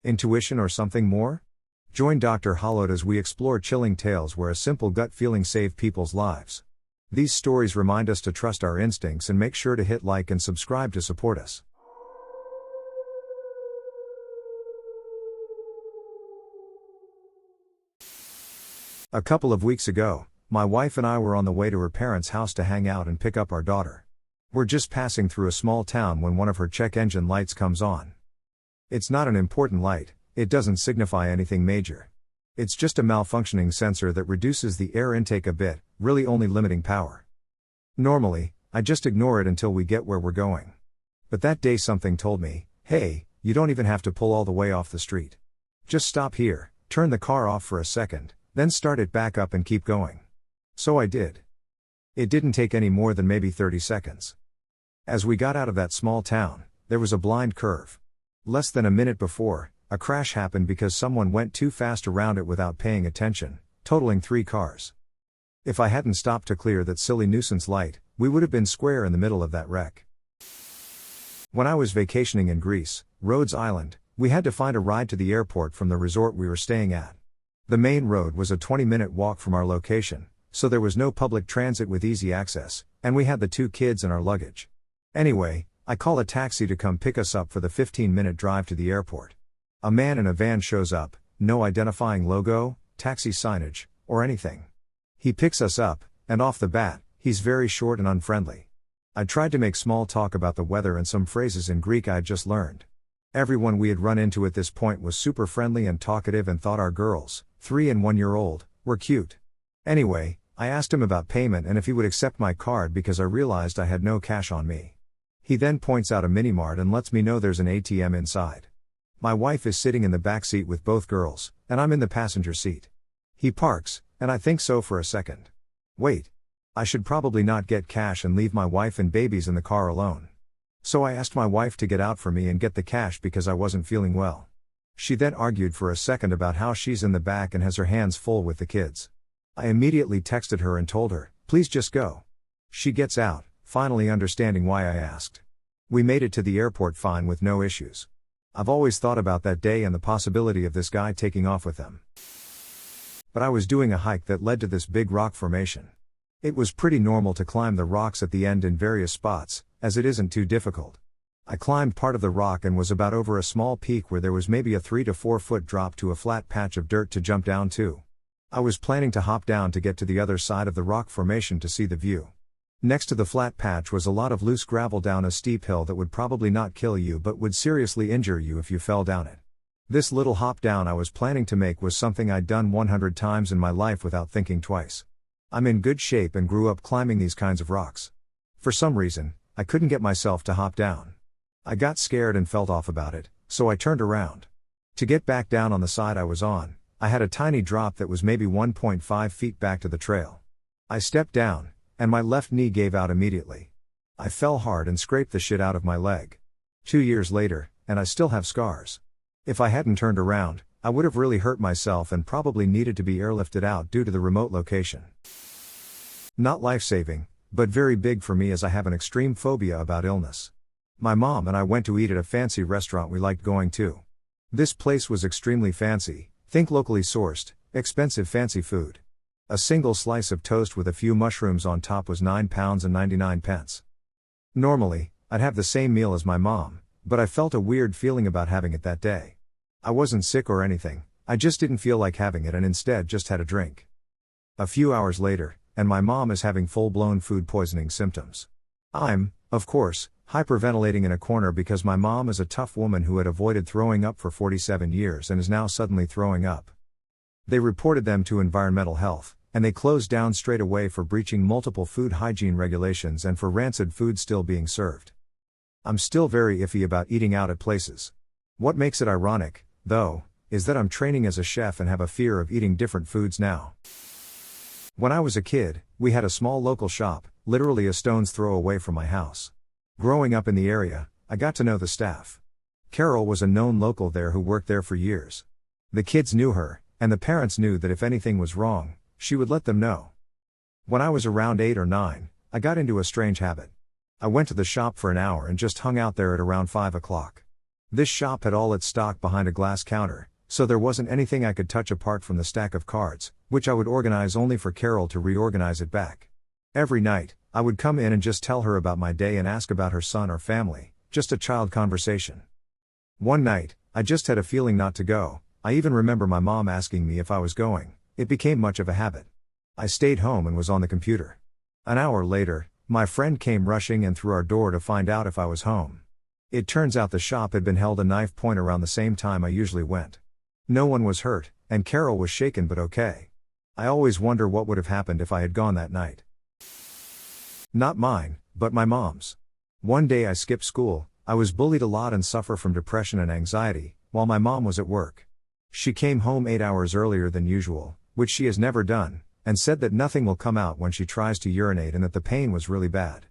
Intuition or something more? Join Dr. Hollowed as we explore chilling tales where a simple gut feeling saved people's lives. These stories remind us to trust our instincts and make sure to hit like and subscribe to support us. A couple of weeks ago, my wife and I were on the way to her parents' house to hang out and pick up our daughter. We're just passing through a small town when one of her check engine lights comes on. It's not an important light, it doesn't signify anything major. It's just a malfunctioning sensor that reduces the air intake a bit, really only limiting power. Normally, I just ignore it until we get where we're going. But that day something told me, hey, you don't even have to pull all the way off the street. Just stop here, turn the car off for a second, then start it back up and keep going. So I did. It didn't take any more than maybe 30 seconds. As we got out of that small town, there was a blind curve. Less than a minute before, a crash happened because someone went too fast around it without paying attention, totaling 3 cars. If I hadn't stopped to clear that silly nuisance light, we would have been square in the middle of that wreck. When I was vacationing in Greece, Rhodes Island, we had to find a ride to the airport from the resort we were staying at. The main road was a 20-minute walk from our location, so there was no public transit with easy access, and we had the 2 kids and our luggage. Anyway, I call a taxi to come pick us up for the 15-minute drive to the airport. A man in a van shows up, no identifying logo, taxi signage, or anything. He picks us up, and off the bat, he's very short and unfriendly. I tried to make small talk about the weather and some phrases in Greek I had just learned. Everyone we had run into at this point was super friendly and talkative and thought our girls, 3 and 1 year old, were cute. Anyway, I asked him about payment and if he would accept my card because I realized I had no cash on me. He then points out a mini-mart and lets me know there's an ATM inside. My wife is sitting in the back seat with both girls, and I'm in the passenger seat. He parks, and I think so for a second. Wait. I should probably not get cash and leave my wife and babies in the car alone. So I asked my wife to get out for me and get the cash because I wasn't feeling well. She then argued for a second about how she's in the back and has her hands full with the kids. I immediately texted her and told her, please just go. She gets out, finally understanding why I asked. We made it to the airport fine with no issues. I've always thought about that day and the possibility of this guy taking off with them. But I was doing a hike that led to this big rock formation. It was pretty normal to climb the rocks at the end in various spots, as it isn't too difficult. I climbed part of the rock and was about over a small peak where there was maybe a 3 to 4 foot drop to a flat patch of dirt to jump down to. I was planning to hop down to get to the other side of the rock formation to see the view. Next to the flat patch was a lot of loose gravel down a steep hill that would probably not kill you but would seriously injure you if you fell down it. This little hop down I was planning to make was something I'd done 100 times in my life without thinking twice. I'm in good shape and grew up climbing these kinds of rocks. For some reason, I couldn't get myself to hop down. I got scared and felt off about it, so I turned around. To get back down on the side I was on, I had a tiny drop that was maybe 1.5 feet back to the trail. I stepped down, and my left knee gave out immediately. I fell hard and scraped the shit out of my leg. 2 years later, and I still have scars. If I hadn't turned around, I would have really hurt myself and probably needed to be airlifted out due to the remote location. Not life-saving, but very big for me as I have an extreme phobia about illness. My mom and I went to eat at a fancy restaurant we liked going to. This place was extremely fancy, think locally sourced, expensive fancy food. A single slice of toast with a few mushrooms on top was £9.99. Normally, I'd have the same meal as my mom, but I felt a weird feeling about having it that day. I wasn't sick or anything, I just didn't feel like having it and instead just had a drink. A few hours later, and my mom is having full-blown food poisoning symptoms. I'm, of course, hyperventilating in a corner because my mom is a tough woman who had avoided throwing up for 47 years and is now suddenly throwing up. They reported them to environmental health, and they closed down straight away for breaching multiple food hygiene regulations and for rancid food still being served. I'm still very iffy about eating out at places. What makes it ironic, though, is that I'm training as a chef and have a fear of eating different foods now. When I was a kid, we had a small local shop, literally a stone's throw away from my house. Growing up in the area, I got to know the staff. Carol was a known local there who worked there for years. The kids knew her, and the parents knew that if anything was wrong, she would let them know. When I was around 8 or 9, I got into a strange habit. I went to the shop for an hour and just hung out there at around 5 o'clock. This shop had all its stock behind a glass counter, so there wasn't anything I could touch apart from the stack of cards, which I would organize only for Carol to reorganize it back. Every night, I would come in and just tell her about my day and ask about her son or family, just a child conversation. One night, I just had a feeling not to go. I even remember my mom asking me if I was going. It became much of a habit. I stayed home and was on the computer. An hour later, my friend came rushing in through our door to find out if I was home. It turns out the shop had been held a knife point around the same time I usually went. No one was hurt, and Carol was shaken but okay. I always wonder what would have happened if I had gone that night. Not mine, but my mom's. One day I skipped school. I was bullied a lot and suffer from depression and anxiety, while my mom was at work. She came home 8 hours earlier than usual, which she has never done, and said that nothing will come out when she tries to urinate and that the pain was really bad.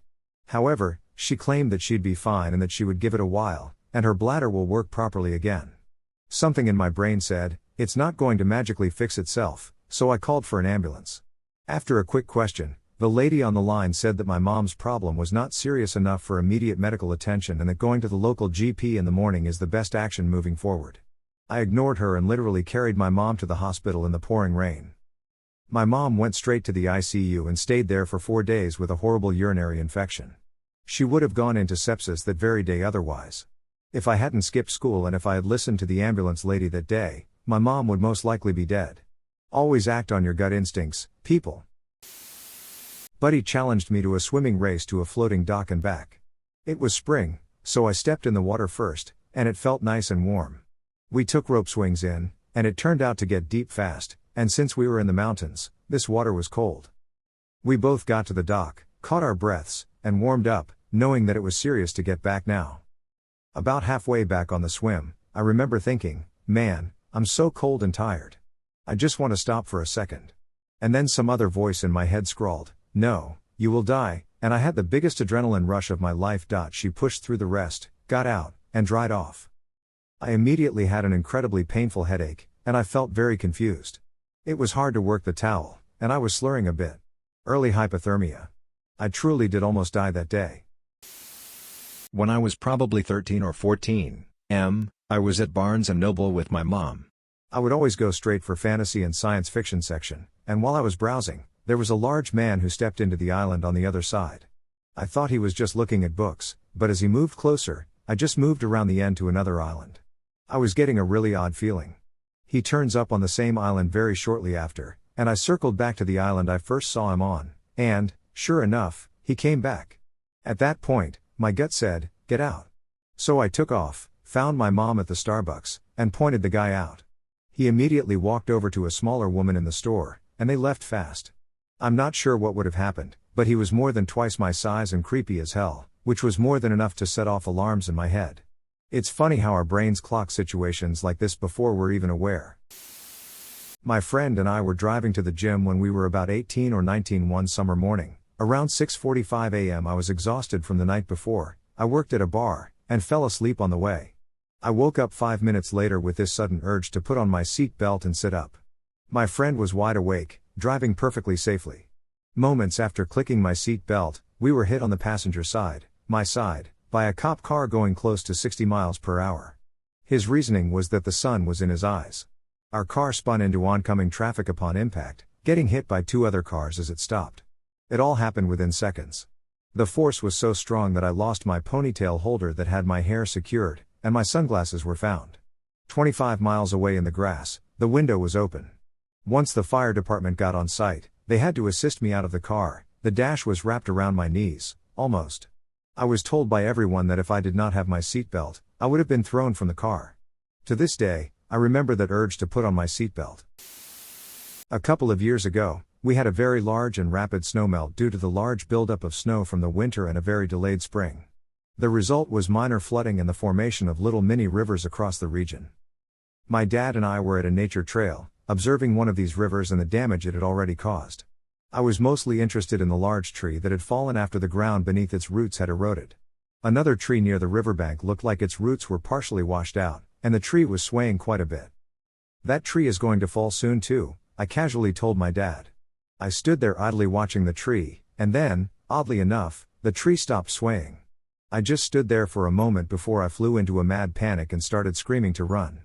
However, she claimed that she'd be fine and that she would give it a while, and her bladder will work properly again. Something in my brain said, it's not going to magically fix itself, so I called for an ambulance. After a quick question, the lady on the line said that my mom's problem was not serious enough for immediate medical attention and that going to the local GP in the morning is the best action moving forward. I ignored her and literally carried my mom to the hospital in the pouring rain. My mom went straight to the ICU and stayed there for 4 days with a horrible urinary infection. She would have gone into sepsis that very day otherwise. If I hadn't skipped school and if I had listened to the ambulance lady that day, my mom would most likely be dead. Always act on your gut instincts, people. Buddy challenged me to a swimming race to a floating dock and back. It was spring, so I stepped in the water first, and it felt nice and warm. We took rope swings in, and it turned out to get deep fast, and since we were in the mountains, this water was cold. We both got to the dock, caught our breaths, and warmed up, knowing that it was serious to get back now. About halfway back on the swim, I remember thinking, man, I'm so cold and tired. I just want to stop for a second. And then some other voice in my head scrawled, no, you will die, and I had the biggest adrenaline rush of my life. She pushed through the rest, got out, and dried off. I immediately had an incredibly painful headache, and I felt very confused. It was hard to work the towel, and I was slurring a bit. Early hypothermia. I truly did almost die that day. When I was probably 13 or 14, I was at Barnes & Noble with my mom. I would always go straight for fantasy and science fiction section, and while I was browsing, there was a large man who stepped into the island on the other side. I thought he was just looking at books, but as he moved closer, I just moved around the end to another island. I was getting a really odd feeling. He turns up on the same island very shortly after, and I circled back to the island I first saw him on, and, sure enough, he came back. At that point, my gut said, get out. So I took off, found my mom at the Starbucks, and pointed the guy out. He immediately walked over to a smaller woman in the store, and they left fast. I'm not sure what would have happened, but he was more than twice my size and creepy as hell, which was more than enough to set off alarms in my head. It's funny how our brains clock situations like this before we're even aware. My friend and I were driving to the gym when we were about 18 or 19 one summer morning. Around 6:45 a.m. I was exhausted from the night before. I worked at a bar, and fell asleep on the way. I woke up 5 minutes later with this sudden urge to put on my seat belt and sit up. My friend was wide awake, driving perfectly safely. Moments after clicking my seat belt, we were hit on the passenger side, my side, by a cop car going close to 60 miles per hour. His reasoning was that the sun was in his eyes. Our car spun into oncoming traffic upon impact, getting hit by 2 other cars as it stopped. It all happened within seconds. The force was so strong that I lost my ponytail holder that had my hair secured, and my sunglasses were found. 25 miles away in the grass, the window was open. Once the fire department got on site, they had to assist me out of the car. The dash was wrapped around my knees, almost. I was told by everyone that if I did not have my seatbelt, I would have been thrown from the car. To this day, I remember that urge to put on my seatbelt. A couple of years ago, we had a very large and rapid snowmelt due to the large buildup of snow from the winter and a very delayed spring. The result was minor flooding and the formation of little mini rivers across the region. My dad and I were at a nature trail, observing one of these rivers and the damage it had already caused. I was mostly interested in the large tree that had fallen after the ground beneath its roots had eroded. Another tree near the riverbank looked like its roots were partially washed out, and the tree was swaying quite a bit. That tree is going to fall soon too, I casually told my dad. I stood there idly watching the tree, and then, oddly enough, the tree stopped swaying. I just stood there for a moment before I flew into a mad panic and started screaming to run.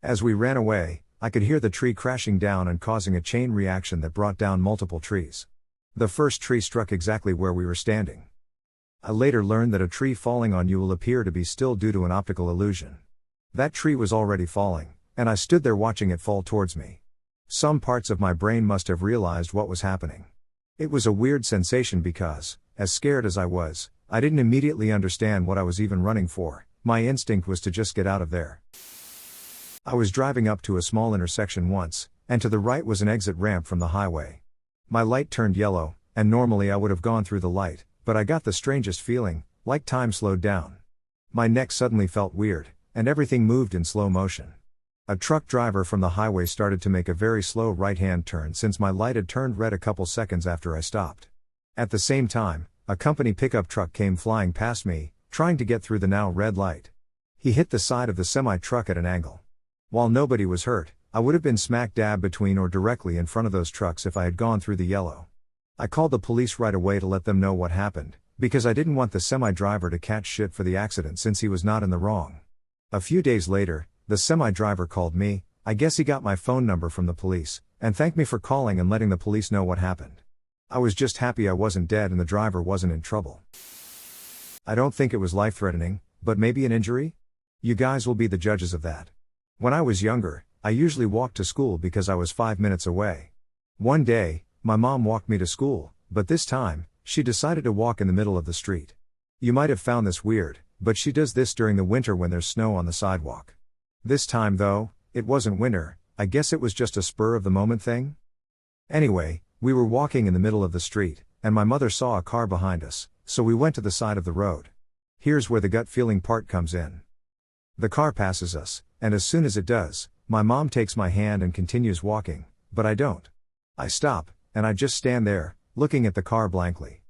As we ran away, I could hear the tree crashing down and causing a chain reaction that brought down multiple trees. The first tree struck exactly where we were standing. I later learned that a tree falling on you will appear to be still due to an optical illusion. That tree was already falling, and I stood there watching it fall towards me. Some parts of my brain must have realized what was happening. It was a weird sensation because, as scared as I was, I didn't immediately understand what I was even running for. My instinct was to just get out of there. I was driving up to a small intersection once, and to the right was an exit ramp from the highway. My light turned yellow, and normally I would have gone through the light, but I got the strangest feeling, like time slowed down. My neck suddenly felt weird, and everything moved in slow motion. A truck driver from the highway started to make a very slow right-hand turn since my light had turned red a couple seconds after I stopped. At the same time, a company pickup truck came flying past me, trying to get through the now red light. He hit the side of the semi-truck at an angle. While nobody was hurt, I would have been smack dab between or directly in front of those trucks if I had gone through the yellow. I called the police right away to let them know what happened, because I didn't want the semi-driver to catch shit for the accident since he was not in the wrong. A few days later, the semi-driver called me. I guess he got my phone number from the police, and thanked me for calling and letting the police know what happened. I was just happy I wasn't dead and the driver wasn't in trouble. I don't think it was life-threatening, but maybe an injury? You guys will be the judges of that. When I was younger, I usually walked to school because I was 5 minutes away. One day, my mom walked me to school, but this time, she decided to walk in the middle of the street. You might have found this weird, but she does this during the winter when there's snow on the sidewalk. This time though, it wasn't winter. I guess it was just a spur of the moment thing? Anyway, we were walking in the middle of the street, and my mother saw a car behind us, so we went to the side of the road. Here's where the gut feeling part comes in. The car passes us, and as soon as it does, my mom takes my hand and continues walking, but I don't. I stop, and I just stand there, looking at the car blankly.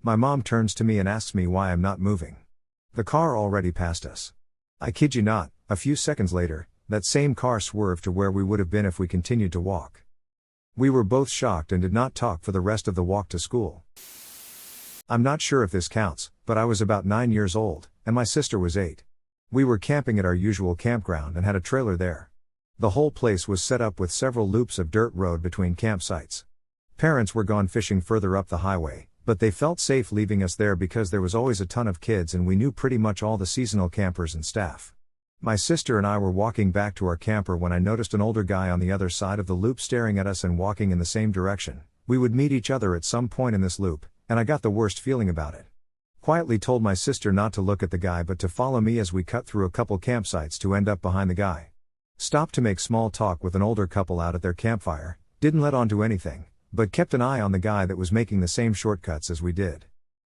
My mom turns to me and asks me why I'm not moving. The car already passed us. I kid you not, a few seconds later, that same car swerved to where we would have been if we continued to walk. We were both shocked and did not talk for the rest of the walk to school. I'm not sure if this counts, but I was about 9 years old, and my sister was 8. We were camping at our usual campground and had a trailer there. The whole place was set up with several loops of dirt road between campsites. Parents were gone fishing further up the highway, but they felt safe leaving us there because there was always a ton of kids and we knew pretty much all the seasonal campers and staff. My sister and I were walking back to our camper when I noticed an older guy on the other side of the loop staring at us and walking in the same direction. We would meet each other at some point in this loop, and I got the worst feeling about it. Quietly told my sister not to look at the guy but to follow me as we cut through a couple campsites to end up behind the guy. Stopped to make small talk with an older couple out at their campfire, didn't let on to anything, but kept an eye on the guy that was making the same shortcuts as we did.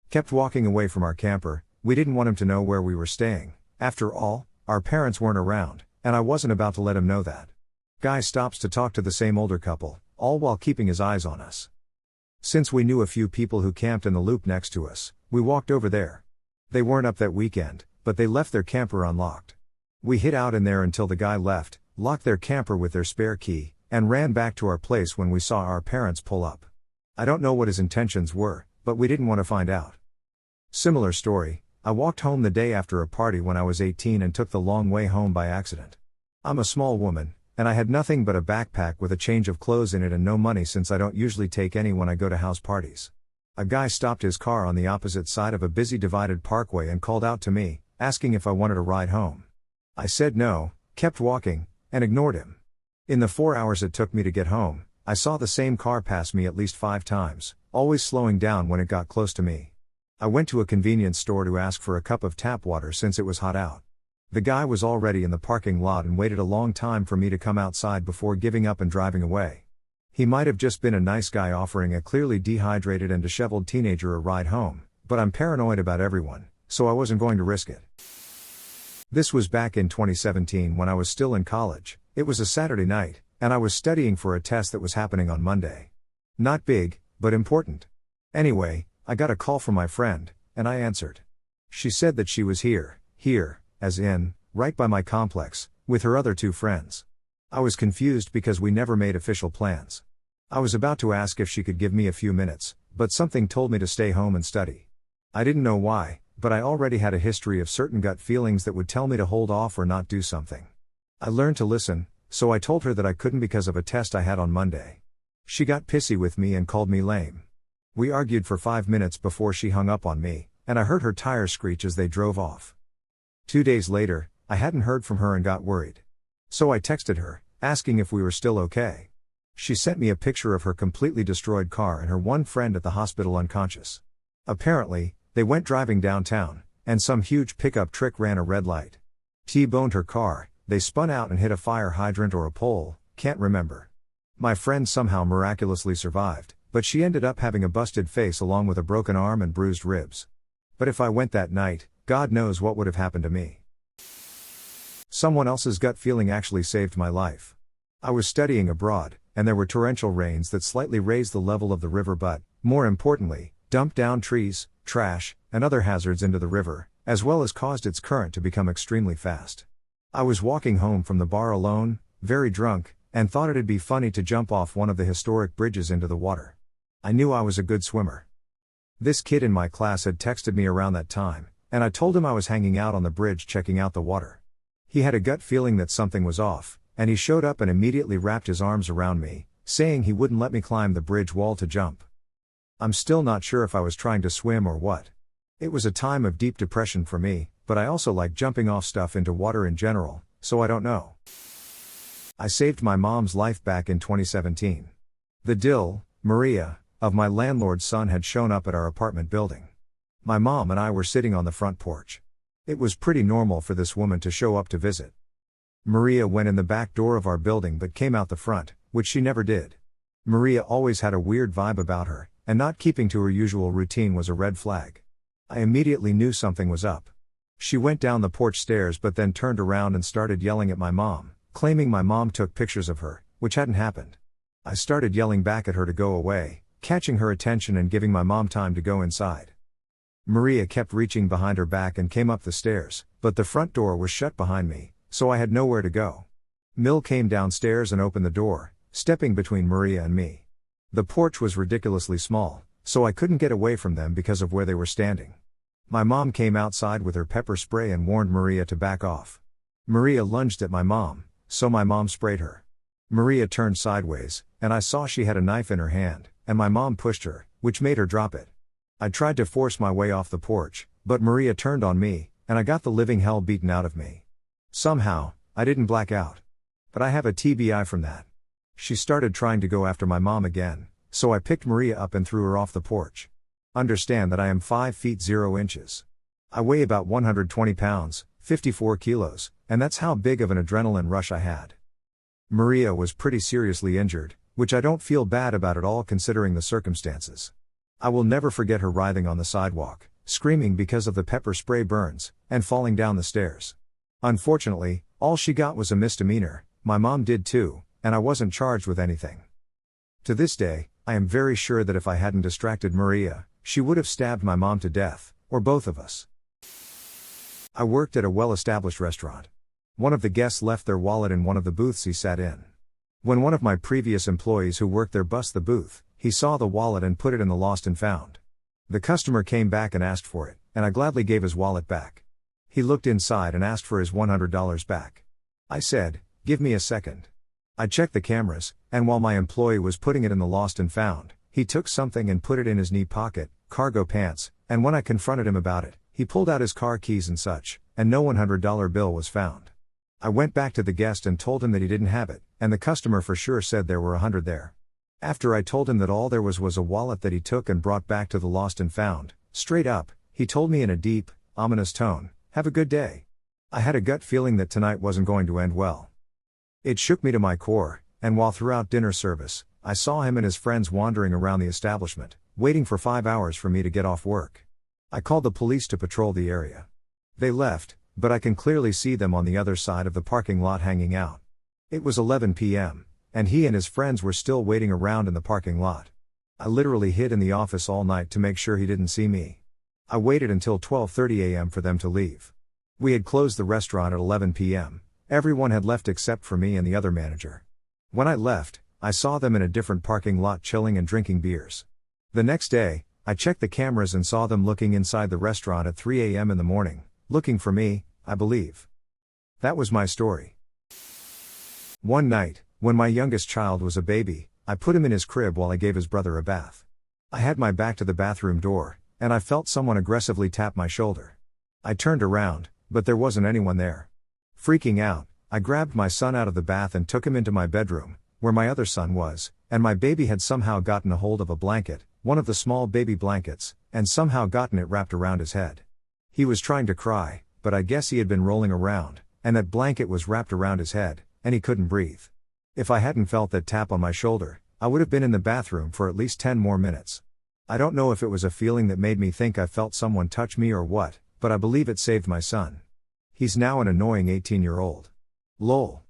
Kept walking away from our camper. We didn't want him to know where we were staying. After all, our parents weren't around, and I wasn't about to let him know that. Guy stops to talk to the same older couple, all while keeping his eyes on us. Since we knew a few people who camped in the loop next to us, we walked over there. They weren't up that weekend, but they left their camper unlocked. We hid out in there until the guy left, locked their camper with their spare key, and ran back to our place when we saw our parents pull up. I don't know what his intentions were, but we didn't want to find out. Similar story, I walked home the day after a party when I was 18 and took the long way home by accident. I'm a small woman, and I had nothing but a backpack with a change of clothes in it and no money since I don't usually take any when I go to house parties. A guy stopped his car on the opposite side of a busy divided parkway and called out to me, asking if I wanted a ride home. I said no, kept walking, and ignored him. In the 4 hours it took me to get home, I saw the same car pass me at least 5 times, always slowing down when it got close to me. I went to a convenience store to ask for a cup of tap water since it was hot out. The guy was already in the parking lot and waited a long time for me to come outside before giving up and driving away. He might have just been a nice guy offering a clearly dehydrated and disheveled teenager a ride home, but I'm paranoid about everyone, so I wasn't going to risk it. This was back in 2017 when I was still in college. It was a Saturday night, and I was studying for a test that was happening on Monday. Not big, but important. Anyway, I got a call from my friend, and I answered. She said that she was here, as in, right by my complex, with her other 2 friends. I was confused because we never made official plans. I was about to ask if she could give me a few minutes, but something told me to stay home and study. I didn't know why, but I already had a history of certain gut feelings that would tell me to hold off or not do something. I learned to listen, so I told her that I couldn't because of a test I had on Monday. She got pissy with me and called me lame. We argued for 5 minutes before she hung up on me, and I heard her tires screech as they drove off. 2 days later, I hadn't heard from her and got worried. So I texted her, asking if we were still okay. She sent me a picture of her completely destroyed car and her one friend at the hospital unconscious. Apparently, they went driving downtown, and some huge pickup truck ran a red light. T-boned her car, they spun out and hit a fire hydrant or a pole, can't remember. My friend somehow miraculously survived, but she ended up having a busted face along with a broken arm and bruised ribs. But if I went that night, God knows what would have happened to me. Someone else's gut feeling actually saved my life. I was studying abroad, and there were torrential rains that slightly raised the level of the river but, more importantly, dumped down trees, trash, and other hazards into the river, as well as caused its current to become extremely fast. I was walking home from the bar alone, very drunk, and thought it'd be funny to jump off one of the historic bridges into the water. I knew I was a good swimmer. This kid in my class had texted me around that time, and I told him I was hanging out on the bridge checking out the water. He had a gut feeling that something was off, and he showed up and immediately wrapped his arms around me, saying he wouldn't let me climb the bridge wall to jump. I'm still not sure if I was trying to swim or what. It was a time of deep depression for me, but I also like jumping off stuff into water in general, so I don't know. I saved my mom's life back in 2017. The Dill, Maria, of my landlord's son had shown up at our apartment building. My mom and I were sitting on the front porch. It was pretty normal for this woman to show up to visit. Maria went in the back door of our building but came out the front, which she never did. Maria always had a weird vibe about her, and not keeping to her usual routine was a red flag. I immediately knew something was up. She went down the porch stairs but then turned around and started yelling at my mom, claiming my mom took pictures of her, which hadn't happened. I started yelling back at her to go away, catching her attention and giving my mom time to go inside. Maria kept reaching behind her back and came up the stairs, but the front door was shut behind me, so I had nowhere to go. Mill came downstairs and opened the door, stepping between Maria and me. The porch was ridiculously small, so I couldn't get away from them because of where they were standing. My mom came outside with her pepper spray and warned Maria to back off. Maria lunged at my mom, so my mom sprayed her. Maria turned sideways, and I saw she had a knife in her hand, and my mom pushed her, which made her drop it. I tried to force my way off the porch, but Maria turned on me, and I got the living hell beaten out of me. Somehow, I didn't black out. But I have a TBI from that. She started trying to go after my mom again, so I picked Maria up and threw her off the porch. Understand that I am 5 feet 0 inches. I weigh about 120 pounds, 54 kilos, and that's how big of an adrenaline rush I had. Maria was pretty seriously injured, which I don't feel bad about at all considering the circumstances. I will never forget her writhing on the sidewalk, screaming because of the pepper spray burns, and falling down the stairs. Unfortunately, all she got was a misdemeanor. My mom did too, and I wasn't charged with anything. To this day, I am very sure that if I hadn't distracted Maria, she would have stabbed my mom to death, or both of us. I worked at a well-established restaurant. One of the guests left their wallet in one of the booths he sat in. When one of my previous employees who worked there bust the booth, he saw the wallet and put it in the lost and found. The customer came back and asked for it, and I gladly gave his wallet back. He looked inside and asked for his $100 back. I said, "Give me a second." I checked the cameras, and while my employee was putting it in the lost and found, he took something and put it in his knee pocket, cargo pants, and when I confronted him about it, he pulled out his car keys and such, and no $100 bill was found. I went back to the guest and told him that he didn't have it, and the customer for sure said there were 100 there. After I told him that all there was a wallet that he took and brought back to the lost and found, straight up, he told me in a deep, ominous tone, "Have a good day." I had a gut feeling that tonight wasn't going to end well. It shook me to my core, and while throughout dinner service, I saw him and his friends wandering around the establishment, waiting for 5 hours for me to get off work. I called the police to patrol the area. They left, but I can clearly see them on the other side of the parking lot hanging out. It was 11 p.m., and he and his friends were still waiting around in the parking lot. I literally hid in the office all night to make sure he didn't see me. I waited until 12:30 a.m. for them to leave. We had closed the restaurant at 11 p.m., everyone had left except for me and the other manager. When I left, I saw them in a different parking lot chilling and drinking beers. The next day, I checked the cameras and saw them looking inside the restaurant at 3 a.m. in the morning, looking for me, I believe. That was my story. One night, when my youngest child was a baby, I put him in his crib while I gave his brother a bath. I had my back to the bathroom door, and I felt someone aggressively tap my shoulder. I turned around, but there wasn't anyone there. Freaking out, I grabbed my son out of the bath and took him into my bedroom, where my other son was, and my baby had somehow gotten a hold of a blanket, one of the small baby blankets, and somehow gotten it wrapped around his head. He was trying to cry, but I guess he had been rolling around, and that blanket was wrapped around his head, and he couldn't breathe. If I hadn't felt that tap on my shoulder, I would have been in the bathroom for at least 10 more minutes. I don't know if it was a feeling that made me think I felt someone touch me or what, but I believe it saved my son. He's now an annoying 18-year-old. Lol.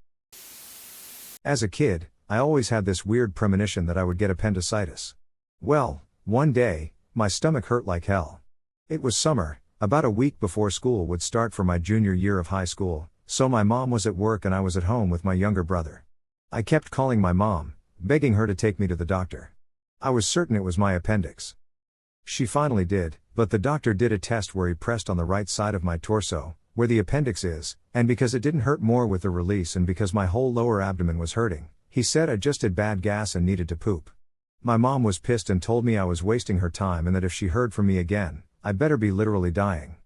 As a kid, I always had this weird premonition that I would get appendicitis. Well, one day, my stomach hurt like hell. It was summer, about a week before school would start for my junior year of high school, so my mom was at work and I was at home with my younger brother. I kept calling my mom, begging her to take me to the doctor. I was certain it was my appendix. She finally did, but the doctor did a test where he pressed on the right side of my torso, where the appendix is, and because it didn't hurt more with the release and because my whole lower abdomen was hurting, he said I just had bad gas and needed to poop. My mom was pissed and told me I was wasting her time and that if she heard from me again, I better be literally dying.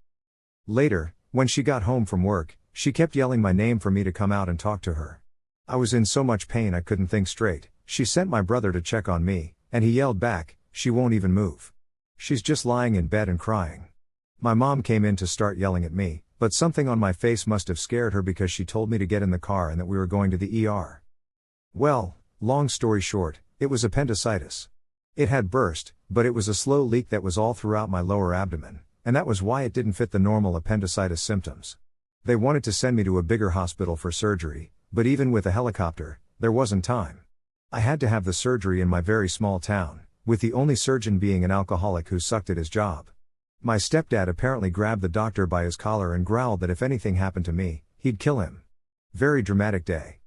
Later, when she got home from work, she kept yelling my name for me to come out and talk to her. I was in so much pain I couldn't think straight. She sent my brother to check on me, and he yelled back, "She won't even move. She's just lying in bed and crying." My mom came in to start yelling at me, but something on my face must have scared her because she told me to get in the car and that we were going to the ER. Well, long story short, it was appendicitis. It had burst, but it was a slow leak that was all throughout my lower abdomen, and that was why it didn't fit the normal appendicitis symptoms. They wanted to send me to a bigger hospital for surgery, but even with a helicopter, there wasn't time. I had to have the surgery in my very small town, with the only surgeon being an alcoholic who sucked at his job. My stepdad apparently grabbed the doctor by his collar and growled that if anything happened to me, he'd kill him. Very dramatic day.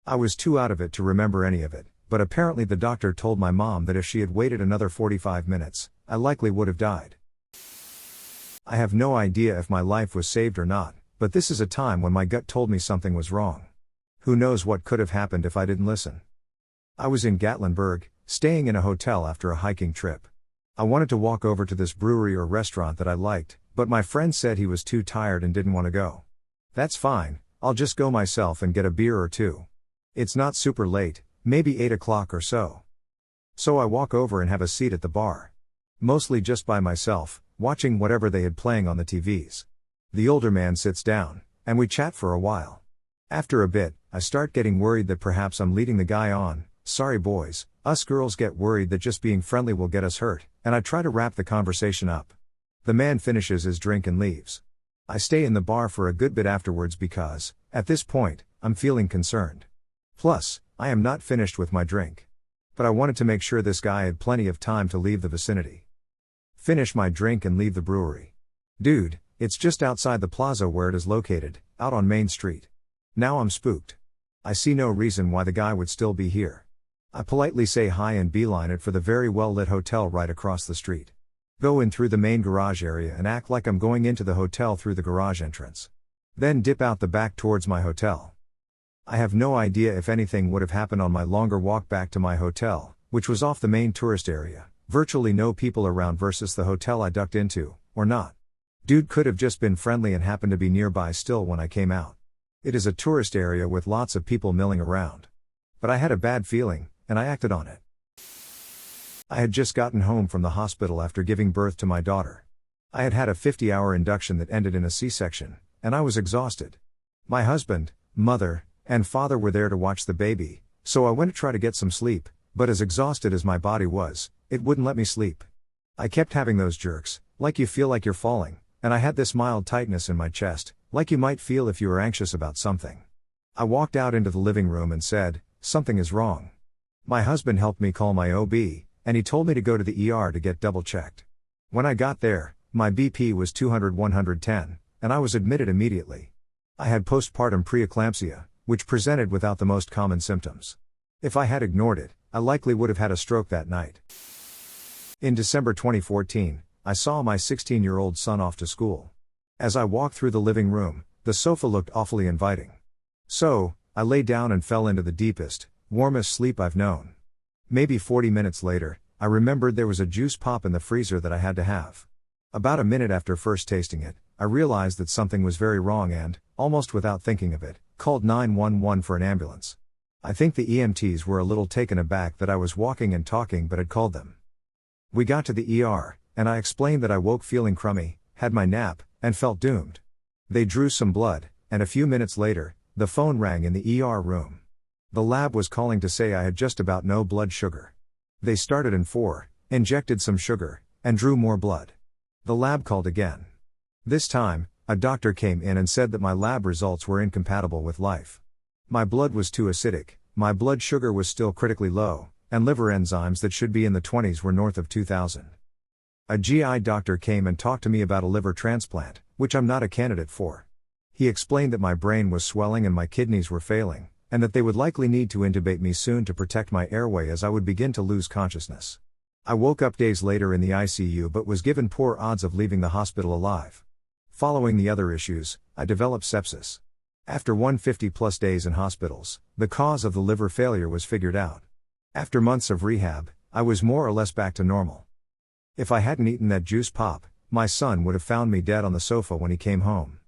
I was too out of it to remember any of it, but apparently the doctor told my mom that if she had waited another 45 minutes, I likely would have died. I have no idea if my life was saved or not, but this is a time when my gut told me something was wrong. Who knows what could have happened if I didn't listen. I was in Gatlinburg, staying in a hotel after a hiking trip. I wanted to walk over to this brewery or restaurant that I liked, but my friend said he was too tired and didn't want to go. That's fine, I'll just go myself and get a beer or two. It's not super late, maybe 8 o'clock or so. So I walk over and have a seat at the bar. Mostly just by myself, watching whatever they had playing on the TVs. The older man sits down, and we chat for a while. After a bit, I start getting worried that perhaps I'm leading the guy on. Sorry boys, us girls get worried that just being friendly will get us hurt, and I try to wrap the conversation up. The man finishes his drink and leaves. I stay in the bar for a good bit afterwards because, at this point, I'm feeling concerned. Plus, I am not finished with my drink. But I wanted to make sure this guy had plenty of time to leave the vicinity. Finish my drink and leave the brewery. Dude, it's just outside the plaza where it is located, out on Main Street. Now I'm spooked. I see no reason why the guy would still be here. I politely say hi and beeline it for the very well-lit hotel right across the street. Go in through the main garage area and act like I'm going into the hotel through the garage entrance. Then dip out the back towards my hotel. I have no idea if anything would have happened on my longer walk back to my hotel, which was off the main tourist area, virtually no people around versus the hotel I ducked into, or not. Dude could have just been friendly and happened to be nearby still when I came out. It is a tourist area with lots of people milling around. But I had a bad feeling, and I acted on it. I had just gotten home from the hospital after giving birth to my daughter. I had had a 50-hour induction that ended in a C-section, and I was exhausted. My husband, mother, and father were there to watch the baby, so I went to try to get some sleep, but as exhausted as my body was, it wouldn't let me sleep. I kept having those jerks, like you feel like you're falling, and I had this mild tightness in my chest, like you might feel if you were anxious about something. I walked out into the living room and said, "Something is wrong." My husband helped me call my OB, and he told me to go to the ER to get double-checked. When I got there, my BP was 200/110, and I was admitted immediately. I had postpartum preeclampsia, which presented without the most common symptoms. If I had ignored it, I likely would have had a stroke that night. In December 2014, I saw my 16-year-old son off to school. As I walked through the living room, the sofa looked awfully inviting. So, I lay down and fell into the deepest, warmest sleep I've known. Maybe 40 minutes later, I remembered there was a juice pop in the freezer that I had to have. About a minute after first tasting it, I realized that something was very wrong and, almost without thinking of it, called 911 for an ambulance. I think the EMTs were a little taken aback that I was walking and talking but had called them. We got to the ER, and I explained that I woke feeling crummy, had my nap, and felt doomed. They drew some blood, and a few minutes later, the phone rang in the ER room. The lab was calling to say I had just about no blood sugar. They started in 4, injected some sugar, and drew more blood. The lab called again. This time, a doctor came in and said that my lab results were incompatible with life. My blood was too acidic, my blood sugar was still critically low, and liver enzymes that should be in the 20s were north of 2000. A GI doctor came and talked to me about a liver transplant, which I'm not a candidate for. He explained that my brain was swelling and my kidneys were failing, and that they would likely need to intubate me soon to protect my airway as I would begin to lose consciousness. I woke up days later in the ICU but was given poor odds of leaving the hospital alive. Following the other issues, I developed sepsis. After 150+ days in hospitals, the cause of the liver failure was figured out. After months of rehab, I was more or less back to normal. If I hadn't eaten that juice pop, my son would have found me dead on the sofa when he came home.